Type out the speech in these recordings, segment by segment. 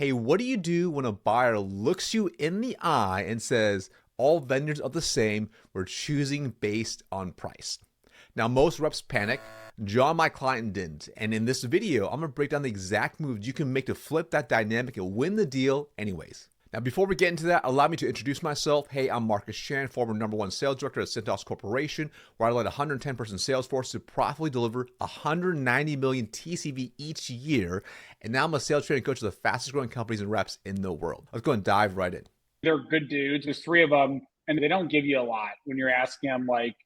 Hey, what do you do when a buyer looks you in the eye and says, all vendors are the same, we're choosing based on price? Now, most reps panic. John, my client, didn't. And in this video, I'm gonna break down the exact moves you can make to flip that dynamic and win the deal anyways. Now, before we get into that, allow me to introduce myself. Hey, I'm Marcus Chan, former #1 sales director at Cintas Corporation, where I led a 110-person sales force to profitably deliver 190 million TCV each year. And now I'm a sales training coach of the fastest growing companies and reps in the world. Let's go and dive right in. They're good dudes. There's three of them, and they don't give you a lot when you're asking them, like,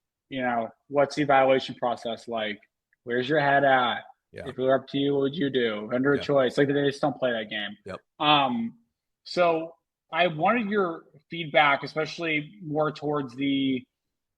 what's the evaluation process like? Where's your head at? Yeah. If it were up to you, what would you do? Vendor of choice. Like, they just don't play that game. Yep. So I wanted your feedback, especially more towards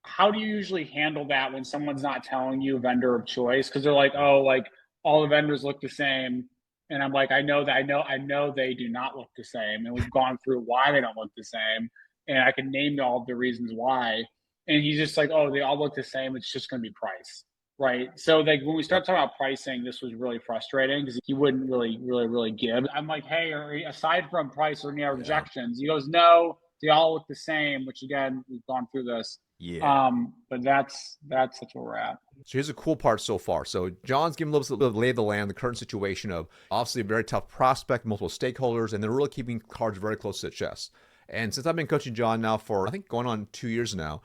how do you usually handle that when someone's not telling you a vendor of choice? Because they're like, oh, like all the vendors look the same. And I'm like, I know they do not look the same. And we've gone through why they don't look the same. And I can name all the reasons why. And he's just like, oh, they all look the same. It's just going to be price. Right. So like when we start talking about pricing, this was really frustrating because he wouldn't really give. I'm like, hey, aside from price or any objections, he goes, no, they all look the same, which again, we've gone through this. Yeah. But that's where we're at. So here's the cool part so far. So John's giving a little bit of lay of the land, the current situation of obviously a very tough prospect, multiple stakeholders, and they're really keeping cards very close to the chest. And since I've been coaching John now for, I think, going on 2 years now,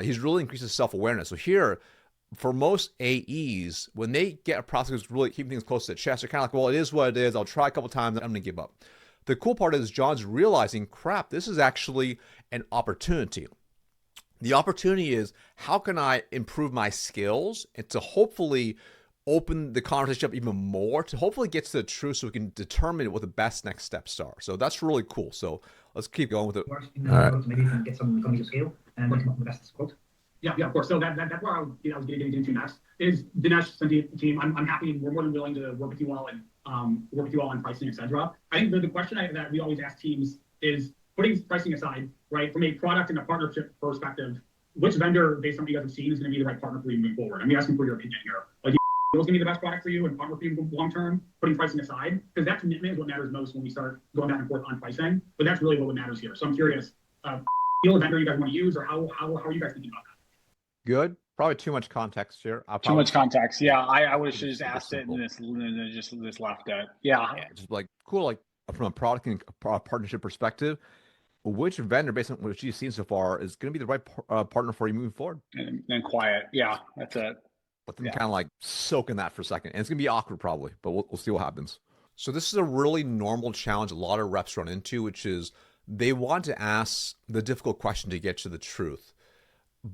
he's really increased his self-awareness. So here, for most AEs, when they get a prospect who's really keeping things close to the chest, they're kind of like, well, it is what it is. I'll try a couple times, I'm going to give up. The cool part is John's realizing, crap, this is actually an opportunity. The opportunity is, how can I improve my skills and to hopefully open the conversation up even more, to hopefully get to the truth so we can determine what the best next steps are. So that's really cool. So let's keep going with it. All right. Maybe you can get some economies of scale and what's the best quote. Yeah, of course. So that's where I was getting into next is Dinesh team. I'm happy. We're more than willing to work with you all and work with you all on pricing, etc. I think the question that we always ask teams is, putting pricing aside, right, from a product and a partnership perspective, which vendor, based on what you guys have seen, is going to be the right partner for you moving forward? I'm asking for your opinion here. Like, who's going to be the best product for you and partner for you long term, putting pricing aside, because that commitment is what matters most when we start going back and forth on pricing. But that's really what matters here. So I'm curious, deal vendor you guys want to use, or how are you guys thinking about that? Good. Probably too much context here. Too much context. Yeah, I would have just asked it and just left it. Yeah. Just like cool. Like from a product and partnership perspective, which vendor, based on what you've seen so far, is going to be the right partner for you moving forward? And quiet. Yeah, that's it. Let them kind of like soak in that for a second. And it's going to be awkward probably, but we'll see what happens. So this is a really normal challenge a lot of reps run into, which is they want to ask the difficult question to get to the truth.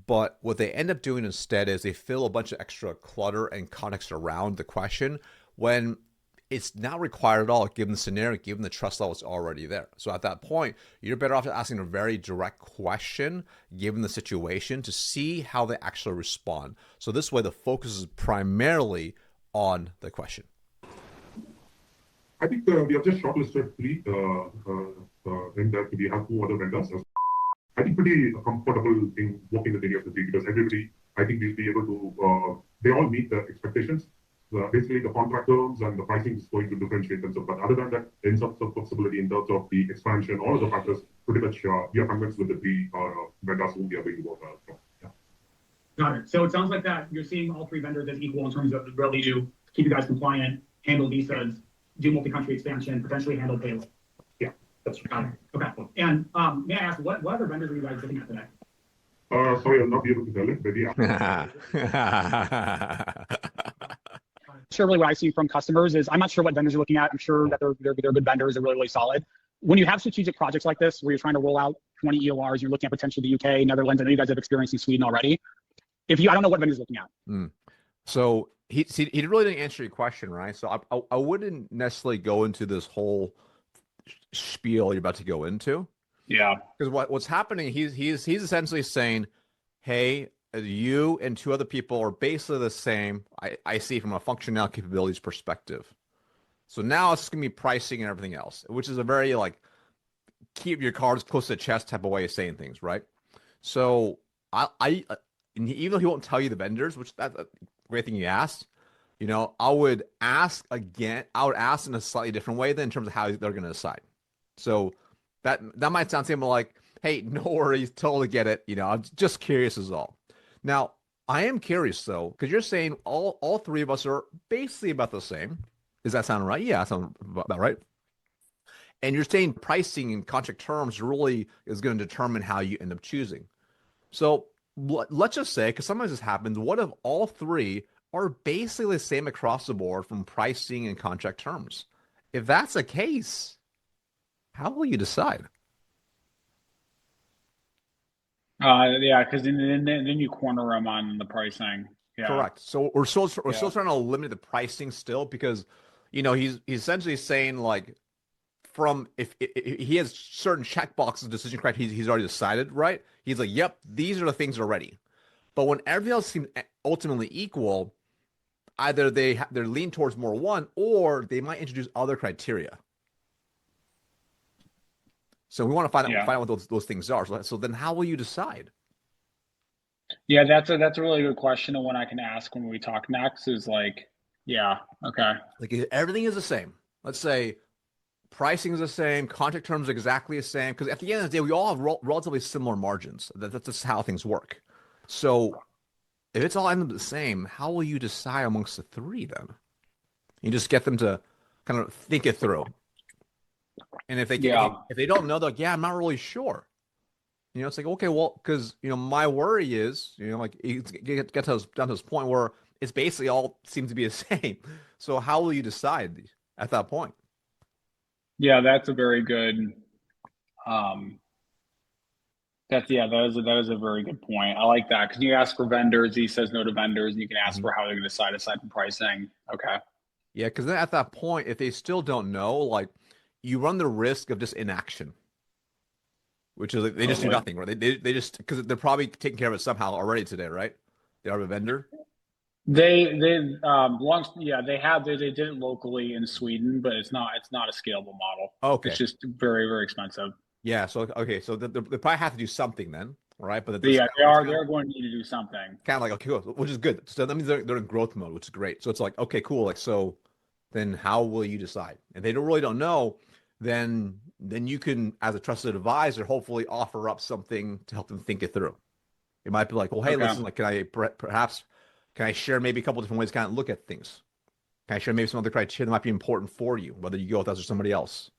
But what they end up doing instead is they fill a bunch of extra clutter and context around the question when it's not required at all, given the scenario, given the trust level is already there. So at that point, you're better off asking a very direct question, given the situation, to see how they actually respond. So this way, the focus is primarily on the question. I think we have just shortlisted three vendors. We have 2 other vendors. I think pretty comfortable in working with any of the three, because everybody, I think we'll be able to, they all meet the expectations. Basically, the contract terms and the pricing is going to differentiate themselves. But other than that, in terms of flexibility, in terms of the expansion, all of the factors, pretty much we are convinced with the three vendors whom we are going to work from. Yeah. Got it. So it sounds like that you're seeing all 3 vendors as equal in terms of the ability to keep you guys compliant, handle visas, do multi-country expansion, potentially handle payroll. Yeah, that's right. Got it. Okay. And may I ask, what other vendors are you guys looking at today? Sorry, I'll not be able to tell it, but Sure, really what I see from customers is, I'm not sure what vendors you're looking at. I'm sure that they're good vendors. They're really solid. When you have strategic projects like this, where you're trying to roll out 20 EORs, you're looking at potentially the UK, Netherlands. I know you guys have experience in Sweden already. I don't know what vendors you're looking at. So he really didn't answer your question, right? So I wouldn't necessarily go into this whole spiel you're about to go into. Yeah. Because what's happening, he's essentially saying, hey, you and 2 other people are basically the same, I see, from a functional capabilities perspective. So now it's going to be pricing and everything else, which is a very like keep your cards close to the chest type of way of saying things, right? So I even though he won't tell you the vendors, which that's a great thing you asked, I would ask again. I would ask in a slightly different way than in terms of how they're going to decide. So that might sound something like, "Hey, no worries, totally get it." I'm just curious is all. Now, I am curious though, because you're saying all three of us are basically about the same. Does that sound right? Yeah, that sounds about right. And you're saying pricing and contract terms really is going to determine how you end up choosing. So let's just say, because sometimes this happens, what if all three are basically the same across the board from pricing and contract terms? If that's the case, how will you decide? Yeah, because then you corner them on the pricing. Yeah. Correct. So we're still trying to limit the pricing still because, he's essentially saying like from if he has certain check boxes, decision criteria, he's already decided, right? He's like, yep, these are the things already. But when everything else seems ultimately equal, either they're lean towards more one, or they might introduce other criteria. So we want to find out what those things are. So then how will you decide? Yeah, that's a really good question, and one I can ask when we talk next is like, yeah, okay. Like if everything is the same. Let's say pricing is the same, contract terms are exactly the same. Because at the end of the day, we all have relatively similar margins. That's just how things work. So if it's all end up the same, how will you decide amongst the three then? You just get them to kind of think it through. And if they don't know, they're like, yeah, I'm not really sure. It's like, okay, well, because my worry is, like it get down to this point where it's basically all seems to be the same. So how will you decide at that point? Yeah, that's a very good. That is a very good point. I like that because you ask for vendors, he says no to vendors, and you can ask for how they're going to decide aside from pricing. Okay. Yeah, because then at that point, if they still don't know, like you run the risk of just inaction, which is like, they just do nothing, right? They just because they're probably taking care of it somehow already today, right? They are a vendor. They they did it locally in Sweden, but it's not a scalable model. Okay. It's just very, very expensive. Yeah. So okay. So they probably have to do something then, right? But Yeah, they're going to need to do something. kind of like okay, cool, which is good. So that means they're in growth mode, which is great. So it's like okay, cool. Like so, then how will you decide? If they don't know, then you can, as a trusted advisor, hopefully offer up something to help them think it through. It might be like, well, hey, listen, like, can I share maybe a couple different ways to kind of look at things? Can I share maybe some other criteria that might be important for you, whether you go with us or somebody else?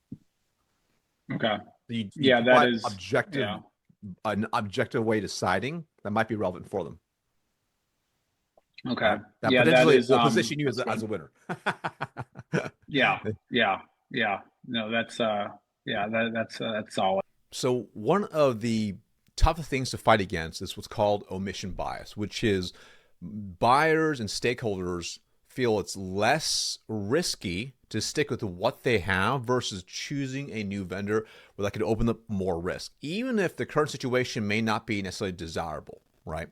Okay. That is an objective way of deciding that might be relevant for them. Okay. That potentially will position you as a winner. Yeah. No, that's solid. So one of the toughest things to fight against is what's called omission bias, which is buyers and stakeholders feel it's less risky to stick with what they have versus choosing a new vendor where that could open up more risk, even if the current situation may not be necessarily desirable, right?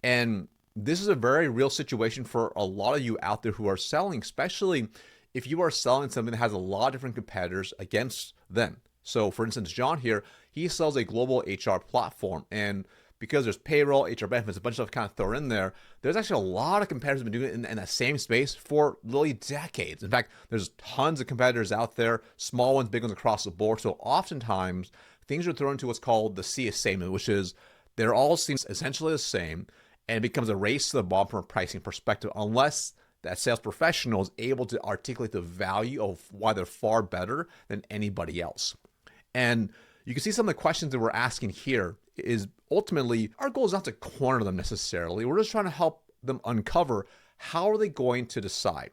And this is a very real situation for a lot of you out there who are selling, especially if you are selling something that has a lot of different competitors against them. So for instance, John here, he sells a global HR platform, and because there's payroll, HR benefits, a bunch of stuff kind of thrown in there, there's actually a lot of competitors who've been doing it in that same space for literally decades. In fact, there's tons of competitors out there, small ones, big ones across the board. So oftentimes, things are thrown into what's called the sea of sameness, which is they're all seems essentially the same, and it becomes a race to the bottom from a pricing perspective, unless that sales professional is able to articulate the value of why they're far better than anybody else. And you can see some of the questions that we're asking here is ultimately our goal is not to corner them necessarily. We're just trying to help them uncover how are they going to decide.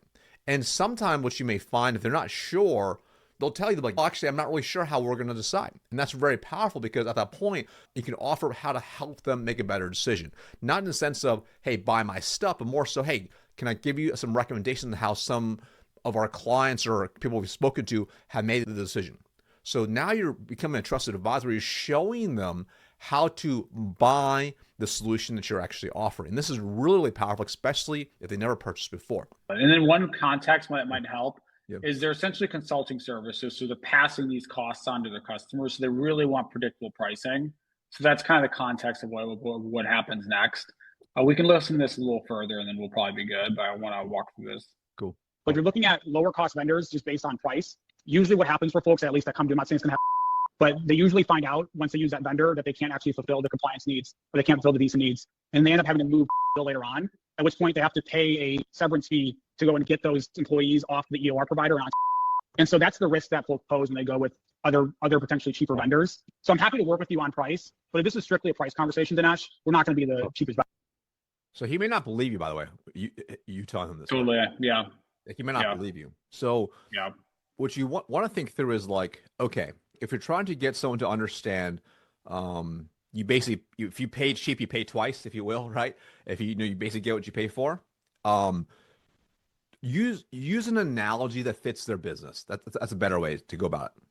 And sometimes what you may find, if they're not sure, they'll tell you, like, well, actually, I'm not really sure how we're going to decide. And that's very powerful because at that point, you can offer how to help them make a better decision. Not in the sense of, hey, buy my stuff, but more so, hey, can I give you some recommendations on how some of our clients or people we've spoken to have made the decision? So now you're becoming a trusted advisor. You're showing them how to buy the solution that you're actually offering. And this is really, really powerful, especially if they never purchased before. And then one context that might help is they're essentially consulting services. So they're passing these costs on to their customers. So they really want predictable pricing. So that's kind of the context of what happens next. We can listen to this a little further and then we'll probably be good, but I want to walk through this. But if you're looking at lower cost vendors just based on price, usually what happens for folks, at least that come to, I'm not saying it's gonna happen, but they usually find out once they use that vendor that they can't actually fulfill the compliance needs or they can't fulfill the visa needs. And they end up having to move later on, at which point they have to pay a severance fee to go and get those employees off the EOR provider. And so that's the risk that folks pose when they go with other potentially cheaper vendors. So I'm happy to work with you on price, but if this is strictly a price conversation, Dinesh, we're not going to be the cheapest vendor. So he may not believe you, by the way. You telling him this. Totally. Right? Yeah. He may not believe you. So yeah, what you want to think through is like, okay, if you're trying to get someone to understand, you basically, if you pay cheap, you pay twice, if you will, right? If you know, you basically get what you pay for. Use an analogy that fits their business. That's a better way to go about it.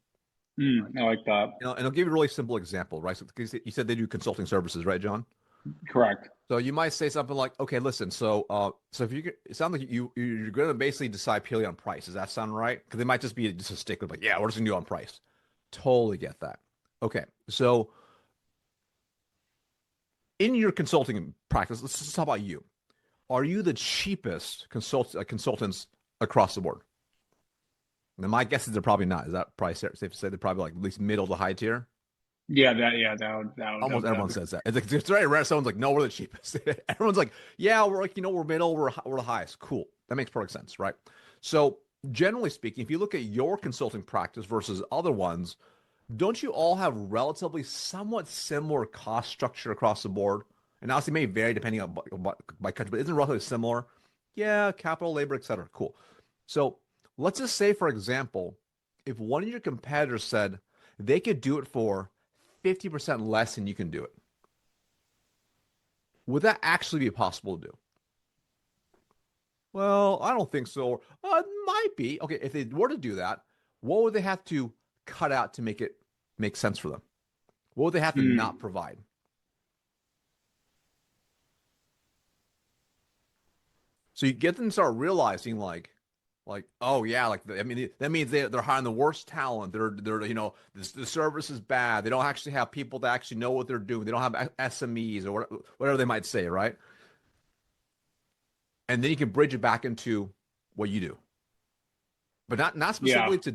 I like that. You know, and I'll give you a really simple example, right? So you said they do consulting services, right, John? Correct. So you might say something like, okay, listen, so if it sounds like you're going to basically decide purely on price. Does that sound right? Because they might just be just a stickler, like, yeah, we're just going to do on price. Totally get that. Okay, so in your consulting practice, let's just talk about you. Are you the cheapest consultants across the board? And my guess is they're probably not. Is that probably safe to say they're probably like at least middle to high tier? Yeah, that would almost everyone says that. It's very rare. Someone's like, no, we're the cheapest. Everyone's like, yeah, we're like, we're middle, we're the highest. Cool. That makes perfect sense, right? So generally speaking, if you look at your consulting practice versus other ones, don't you all have relatively somewhat similar cost structure across the board? And obviously may vary depending on by country, but isn't it relatively similar? Yeah, capital, labor, et cetera. Cool. So let's just say, for example, if one of your competitors said they could do it for 50% less than you can do it, would that actually be possible to do? Well, I don't think so. It might be. Okay, if they were to do that, what would they have to cut out to make it make sense for them? What would they have to not provide? So you get them to start realizing like, oh yeah, like I mean that means they're hiring the worst talent. They're the service is bad. They don't actually have people that actually know what they're doing. They don't have SMEs or whatever they might say, right? And then you can bridge it back into what you do, but not specifically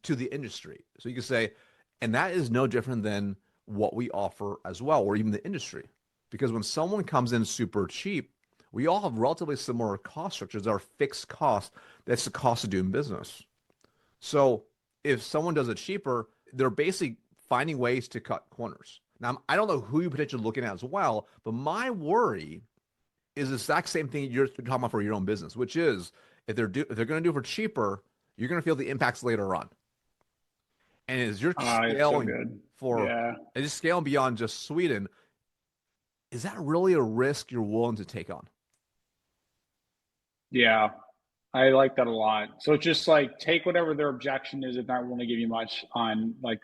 to the industry. So you can say, and that is no different than what we offer as well, or even the industry, because when someone comes in super cheap, we all have relatively similar cost structures. Our fixed cost, that's the cost of doing business. So if someone does it cheaper, they're basically finding ways to cut corners. Now, I don't know who you're potentially looking at as well, but my worry is the exact same thing you're talking about for your own business, which is if they're going to do it for cheaper, you're going to feel the impacts later on. And as you're scaling just scaling beyond just Sweden, is that really a risk you're willing to take on? Yeah, I like that a lot. So it's just like take whatever their objection is if not willing to give you much on like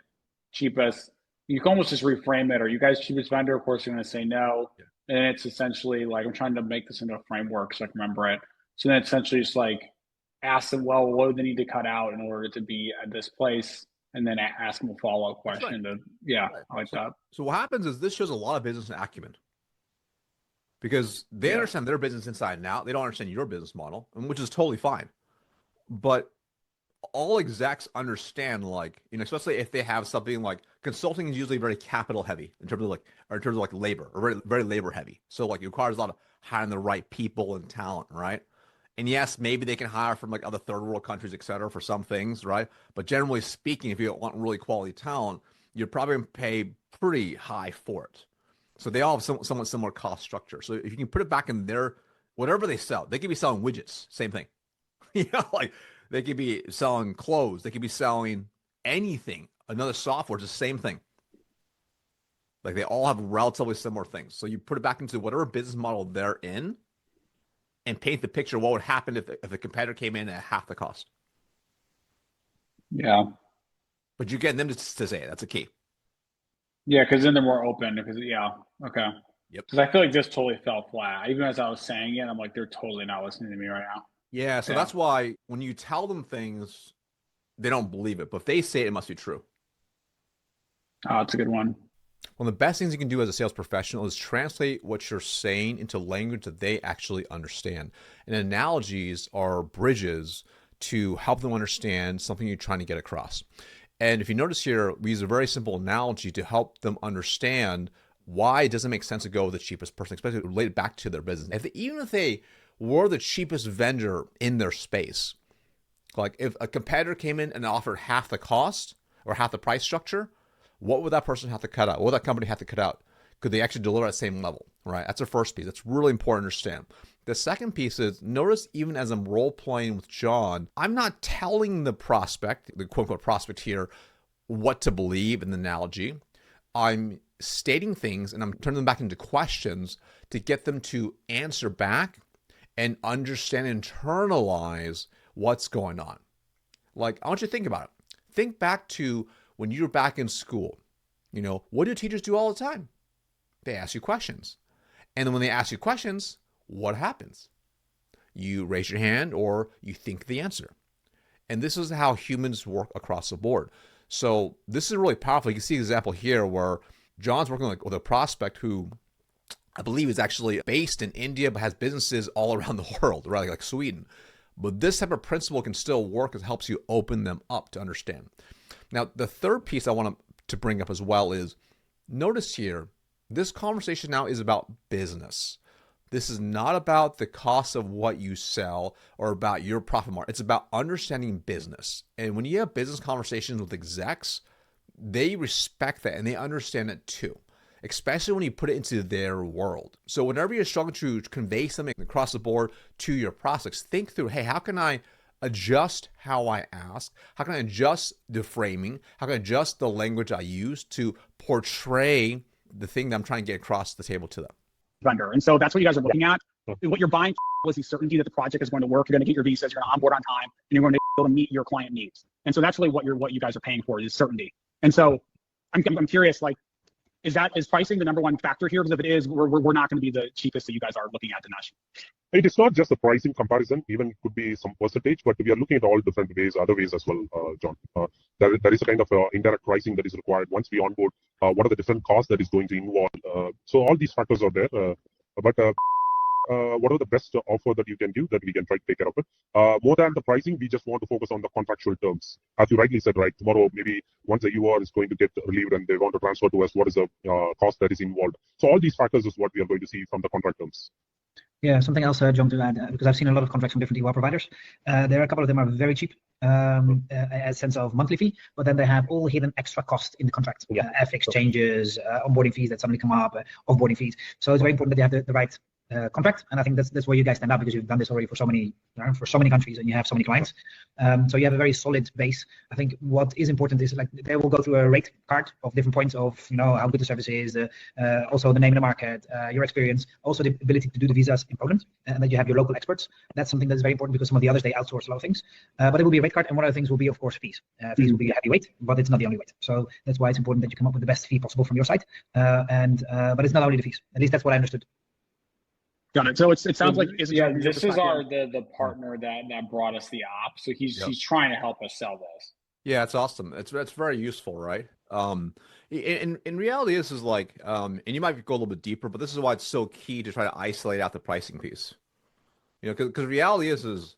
cheapest. You can almost just reframe it. Are you guys cheapest vendor? Of course, you're going to say no. Yeah. And it's essentially like I'm trying to make this into a framework so I can remember it. So then essentially just like ask them, well, what do they need to cut out in order to be at this place? And then ask them a follow-up question. Right. I like that. So what happens is this shows a lot of business acumen. Because they understand their business inside and out. They don't understand your business model, which is totally fine. But all execs understand, like, especially if they have something like consulting is usually very capital heavy in terms of labor, or very, very labor heavy. So like it requires a lot of hiring the right people and talent, right? And yes, maybe they can hire from like other third world countries, et cetera, for some things, right? But generally speaking, if you want really quality talent, you're probably going to pay pretty high for it. So they all have somewhat similar cost structure. So if you can put it back in their, whatever they sell, they could be selling widgets, same thing. Like they could be selling clothes. They could be selling anything, another software, it's the same thing. Like they all have relatively similar things. So you put it back into whatever business model they're in and paint the picture of what would happen if a competitor came in at half the cost. Yeah. But you get them to say it. That's a key. Yeah, because then they're more open. Because okay. Yep. Because I feel like this totally fell flat. Even as I was saying it, I'm like, they're totally not listening to me right now. Yeah, so that's why when you tell them things, they don't believe it. But if they say it, it must be true. Oh, it's a good one. One of the best things you can do as a sales professional is translate what you're saying into language that they actually understand. And analogies are bridges to help them understand something you're trying to get across. And if you notice here, we use a very simple analogy to help them understand why it doesn't make sense to go with the cheapest person, especially related back to their business. Even if they were the cheapest vendor in their space, like if a competitor came in and offered half the cost or half the price structure, what would that person have to cut out? What would that company have to cut out? Could they actually deliver at the same level, right? That's the first piece. That's really important to understand. The second piece is, notice even as I'm role playing with John, I'm not telling the prospect, the quote unquote prospect here, what to believe in the analogy. I'm stating things and I'm turning them back into questions to get them to answer back and understand, internalize what's going on. Like, I want you to think about it. Think back to when you were back in school. You know, what do teachers do all the time? They ask you questions. And then when they ask you questions, what happens? You raise your hand or you think the answer. And this is how humans work across the board. So this is really powerful. You can see an example here where John's working with a prospect who I believe is actually based in India, but has businesses all around the world, right? Like Sweden. But this type of principle can still work. It helps you open them up to understand. Now, the third piece I want to bring up as well is, notice here, this conversation now is about business. This is not about the cost of what you sell or about your profit margin. It's about understanding business. And when you have business conversations with execs, they respect that and they understand it too, especially when you put it into their world. So whenever you're struggling to convey something across the board to your prospects, think through, hey, how can I adjust how I ask? How can I adjust the framing? How can I adjust the language I use to portray the thing that I'm trying to get across the table to them? Vendor. And so that's what you guys are looking at. What you're buying was the certainty that the project is going to work. You're going to get your visas, you're going to onboard on time, and you're going to be able to meet your client needs. And so that's really what you guys are paying for, is certainty. And so I'm curious, like, is pricing the number one factor here? Because if it is, we're not going to be the cheapest that you guys are looking at, Dinesh. It is not just the pricing comparison, even could be some percentage, but we are looking at all different ways, other ways as well, John. There is a kind of indirect pricing that is required once we onboard. What are the different costs that is going to involve? So all these factors are there. But what are the best offer that you can give that we can try to take care of it? More than the pricing, we just want to focus on the contractual terms. As you rightly said, right, tomorrow maybe once the UR is going to get relieved and they want to transfer to us, what is the cost that is involved? So all these factors is what we are going to see from the contract terms. Yeah, something else, John, to add, because I've seen a lot of contracts from different UR providers. There are a couple of them are very cheap, as sense of monthly fee, but then they have all hidden extra costs in the contract. Yeah. FX changes, onboarding fees that suddenly come up, offboarding fees. So it's very important that you have the right contract, and I think that's where you guys stand out, because you've done this already for so many countries and you have so many clients. So you have a very solid base. I think what is important is, like, they will go through a rate card of different points of, you know, how good the service is, also the name in the market, your experience, also the ability to do the visas in Poland, and that you have your local experts. That's something that's very important, because some of the others, they outsource a lot of things, but it will be a rate card, and one of the things will be, of course, fees. Fees will be a heavy weight, but it's not the only weight. So that's why it's important that you come up with the best fee possible from your side, but it's not only the fees. At least that's what I understood. Got it. So it sounds like this is the partner that brought us the op. So he's trying to help us sell this. Yeah, it's awesome. It's very useful, right? In reality, this is like, and you might go a little bit deeper, but this is why it's so key to try to isolate out the pricing piece. You know, because reality is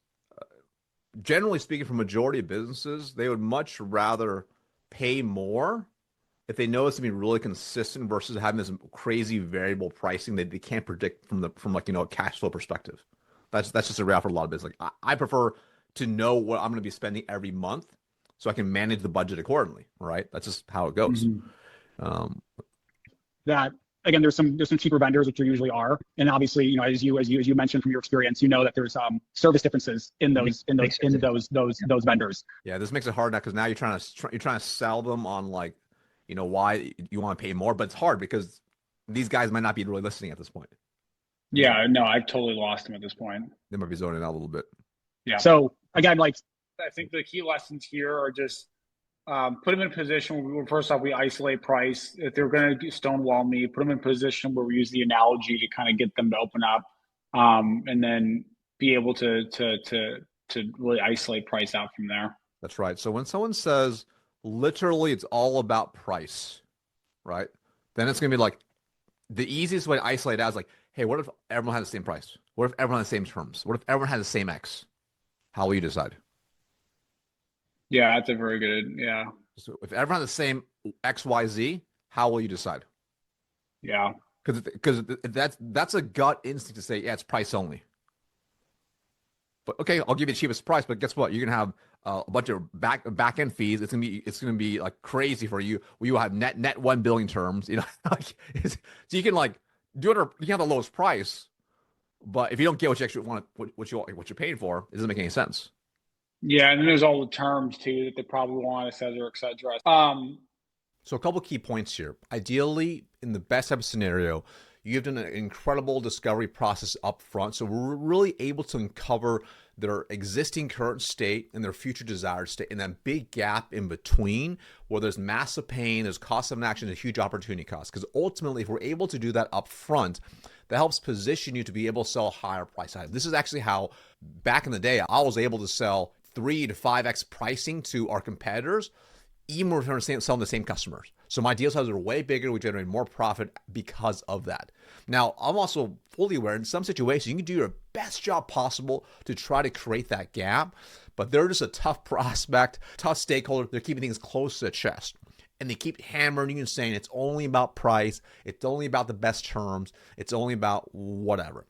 generally speaking, for majority of businesses, they would much rather pay more if they know it's gonna be really consistent versus having this crazy variable pricing that they can't predict from like, you know, a cash flow perspective. That's just a reality for a lot of business. Like, I prefer to know what I'm going to be spending every month, so I can manage the budget accordingly. Right? That's just how it goes. That again, there's some cheaper vendors, which there usually are, and obviously, you know, as you mentioned from your experience, you know that there's service differences in those vendors. Yeah, this makes it hard now, because now you're trying to sell them on, like, you know, why you want to pay more, but it's hard because these guys might not be really listening at this point. Yeah, no, I've totally lost them at this point. They might be zoning out a little bit. Yeah. So again, like, I think the key lessons here are just put them in a position where, first off, we isolate price. If they're going to stonewall me, put them in a position where we use the analogy to kind of get them to open up, and then be able to really isolate price out from there. That's right. So when someone says, literally, it's all about price, right? then it's going to be like the easiest way to isolate out is like, hey, what if everyone has the same price? What if everyone has the same terms? What if everyone has the same X? How will you decide? Yeah, that's a very good. Yeah. So if everyone has the same X, Y, Z, how will you decide? Yeah. Because that's a gut instinct to say, yeah, it's price only. But okay, I'll give you the cheapest price. But guess what? You're gonna have a bunch of back end fees. It's gonna be like crazy for you. You will have net one billing terms. You know, like so you can like do it. You can have the lowest price, but if you don't get what you actually want, what you're paying for, it doesn't make any sense. Yeah, and then there's all the terms too that they probably want, et cetera, et cetera. So a couple key points here. Ideally, in the best type of scenario, you've done an incredible discovery process up front. So we're really able to uncover their existing current state and their future desired state, and that big gap in between where there's massive pain, there's cost of inaction, there's huge opportunity cost. Because ultimately, if we're able to do that up front, that helps position you to be able to sell a higher price item. This is actually how, back in the day, I was able to sell 3 to 5x pricing to our competitors, even when we're selling the same customers. So my deal sizes are way bigger. We generate more profit because of that. Now, I'm also fully aware in some situations, you can do your best job possible to try to create that gap, but they're just a tough prospect, tough stakeholder. They're keeping things close to the chest. And they keep hammering you and saying it's only about price. It's only about the best terms. It's only about whatever.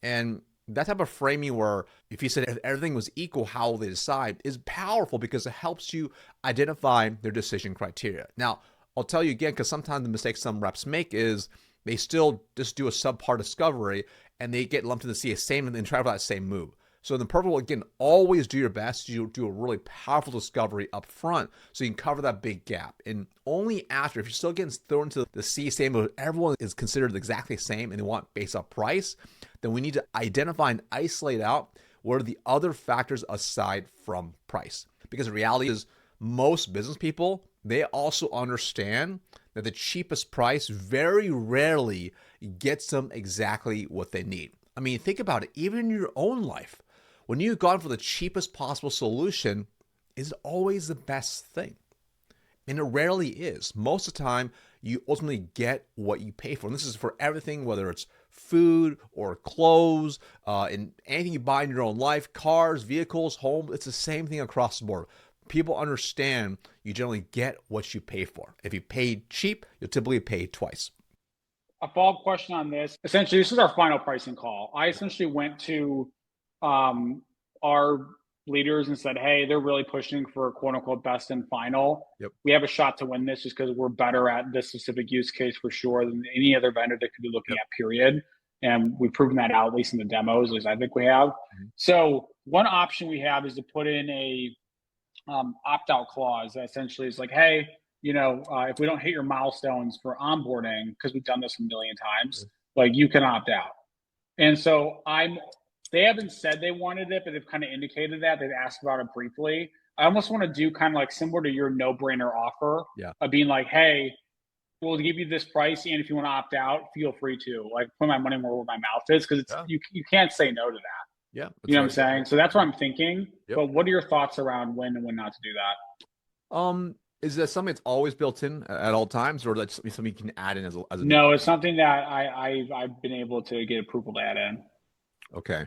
And that type of framing where if you said if everything was equal, how will they decide is powerful because it helps you identify their decision criteria. Now, I'll tell you again, because sometimes the mistake some reps make is they still just do a subpar discovery and they get lumped into the same and then try for that same move. So in the perfect, again, always do your best. You do a really powerful discovery up front so you can cover that big gap. And only after, if you're still getting thrown into the same, but everyone is considered exactly the same and they want based off price, then we need to identify and isolate out what are the other factors aside from price. Because the reality is most business people, they also understand that the cheapest price very rarely gets them exactly what they need. I mean, think about it, even in your own life. When you've gone for the cheapest possible solution, is it always the best thing? And it rarely is. Most of the time, you ultimately get what you pay for. And this is for everything, whether it's food or clothes, and anything you buy in your own life, cars, vehicles, home, it's the same thing across the board. People understand you generally get what you pay for. If you pay cheap, you'll typically pay twice. A follow-up question on this. Essentially, this is our final pricing call. I essentially went to our leaders and said, hey, they're really pushing for quote unquote best and final. Yep. We have a shot to win this just because we're better at this specific use case for sure than any other vendor that could be looking at, period. And we've proven that out, at least in the demos, at least I think we have. Mm-hmm. So one option we have is to put in a opt-out clause that essentially is like, hey, if we don't hit your milestones for onboarding, because we've done this a million times, like you can opt out. And so they haven't said they wanted it, but they've kind of indicated that. They've asked about it briefly. I almost want to do kind of like similar to your no-brainer offer of being like, hey, we'll give you this price, and if you want to opt out, feel free to. Like, put my money where my mouth is, because you can't say no to that. Yeah. You know what I'm saying? So that's what I'm thinking. Yep. But what are your thoughts around when and when not to do that? Is that something that's always built in at all times, or that's something you can add in as a No, it's something that I've been able to get approval to add in. Okay.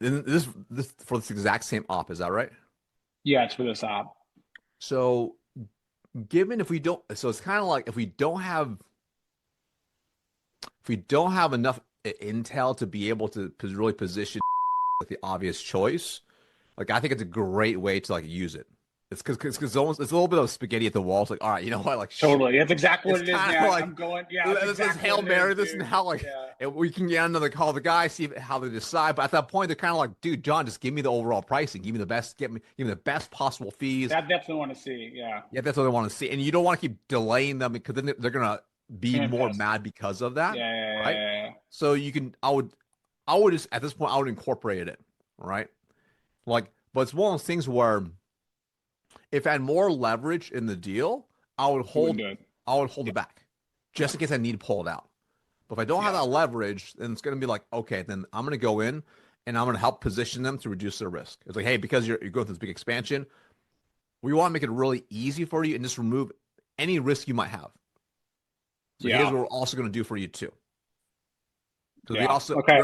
This for this exact same op, is that right? Yeah, it's for this op. So given so it's kind of like if we don't have enough intel to be able to really position like the obvious choice, like I think it's a great way to like use it. It's because it's a little bit of spaghetti at the wall. It's like, all right, you know what? Like totally, that's exactly what it is. Man. Like, I'm going. Yeah, this is Hail Mary. This and how like we can get another call the guy, see how they decide. But at that point, they're kind of like, dude, John, just give me the overall pricing. Give me the best. Give me the best possible fees. That definitely want to see. Yeah, that's what they want to see, and you don't want to keep delaying them because then they're gonna be more mad because of that. Yeah. So you can. I would just at this point I would incorporate it, right? Like, but it's one of those things where if I had more leverage in the deal, I would hold it back just in case I need to pull it out. But if I don't have that leverage, then it's going to be like, okay, then I'm going to go in and I'm going to help position them to reduce their risk. It's like, hey, because you're going through this big expansion, we want to make it really easy for you and just remove any risk you might have. So here's what we're also going to do for you too. So we also okay,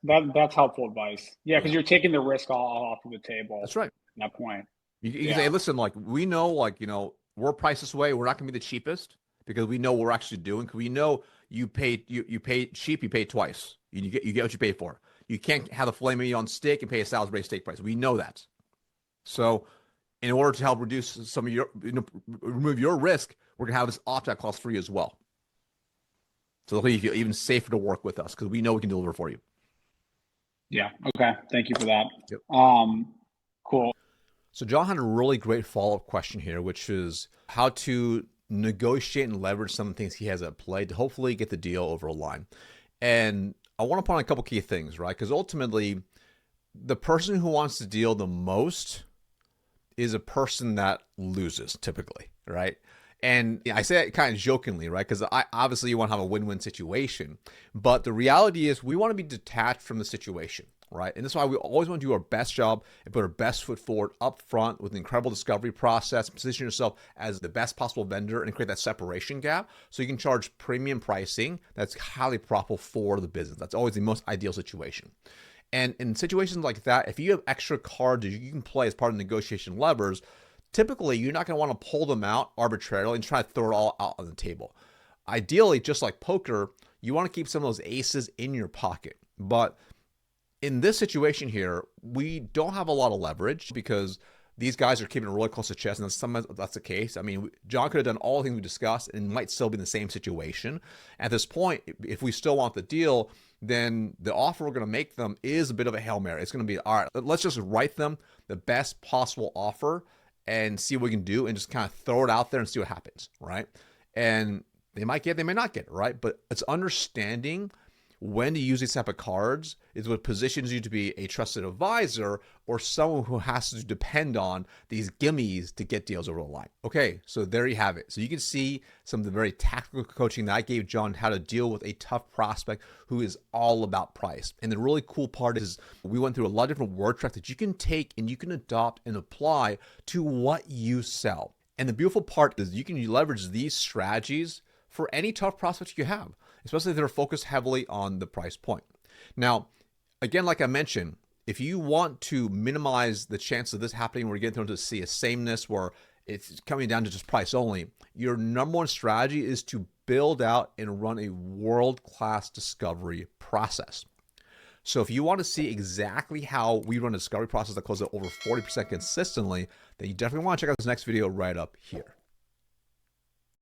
that's helpful advice. Yeah, because you're taking the risk all off of the table. That's right. At that point, you can say, listen, like we know, like we're priced this way. We're not going to be the cheapest because we know what we're actually doing. Because we know you paid cheap. You paid twice. You get what you pay for. You can't have a filet mignon on steak and pay a Salisbury steak price. We know that. So, in order to help reduce some of your, remove your risk, we're gonna have this opt-out clause for you as well. So it'll make you feel even safer to work with us because we know we can deliver for you. Yeah. Okay. Thank you for that. Yep. Cool. So John had a really great follow-up question here, which is how to negotiate and leverage some of the things he has at play to hopefully get the deal over a line. And I want to point out a couple key things, right? Because ultimately, the person who wants to deal the most is a person that loses typically, right? And I say that kind of jokingly, right? Because obviously you want to have a win-win situation, but the reality is we want to be detached from the situation, right? And that's why we always want to do our best job and put our best foot forward up front with an incredible discovery process, position yourself as the best possible vendor and create that separation gap so you can charge premium pricing that's highly profitable for the business. That's always the most ideal situation. And in situations like that, if you have extra cards that you can play as part of negotiation levers, typically you're not going to want to pull them out arbitrarily and try to throw it all out on the table. Ideally, just like poker, you want to keep some of those aces in your pocket. But in this situation here, we don't have a lot of leverage because these guys are keeping it really close to chest, and sometimes that's the case. I mean, John could have done all the things we discussed and might still be in the same situation. At this point, if we still want the deal, then the offer we're going to make them is a bit of a Hail Mary. It's going to be, all right, let's just write them the best possible offer and see what we can do and just kind of throw it out there and see what happens, right? And they might get it, they may not get it, right? But it's understanding when to use these type of cards is what positions you to be a trusted advisor or someone who has to depend on these gimmies to get deals over the line. Okay, so there you have it. So you can see some of the very tactical coaching that I gave John how to deal with a tough prospect who is all about price. And the really cool part is we went through a lot of different word tracks that you can take and you can adopt and apply to what you sell. And the beautiful part is you can leverage these strategies for any tough prospects you have, especially if they're focused heavily on the price point. Now, again, like I mentioned, if you want to minimize the chance of this happening where you get into see a sameness where it's coming down to just price only, your number one strategy is to build out and run a world-class discovery process. So if you want to see exactly how we run a discovery process that closes at over 40% consistently, then you definitely want to check out this next video right up here.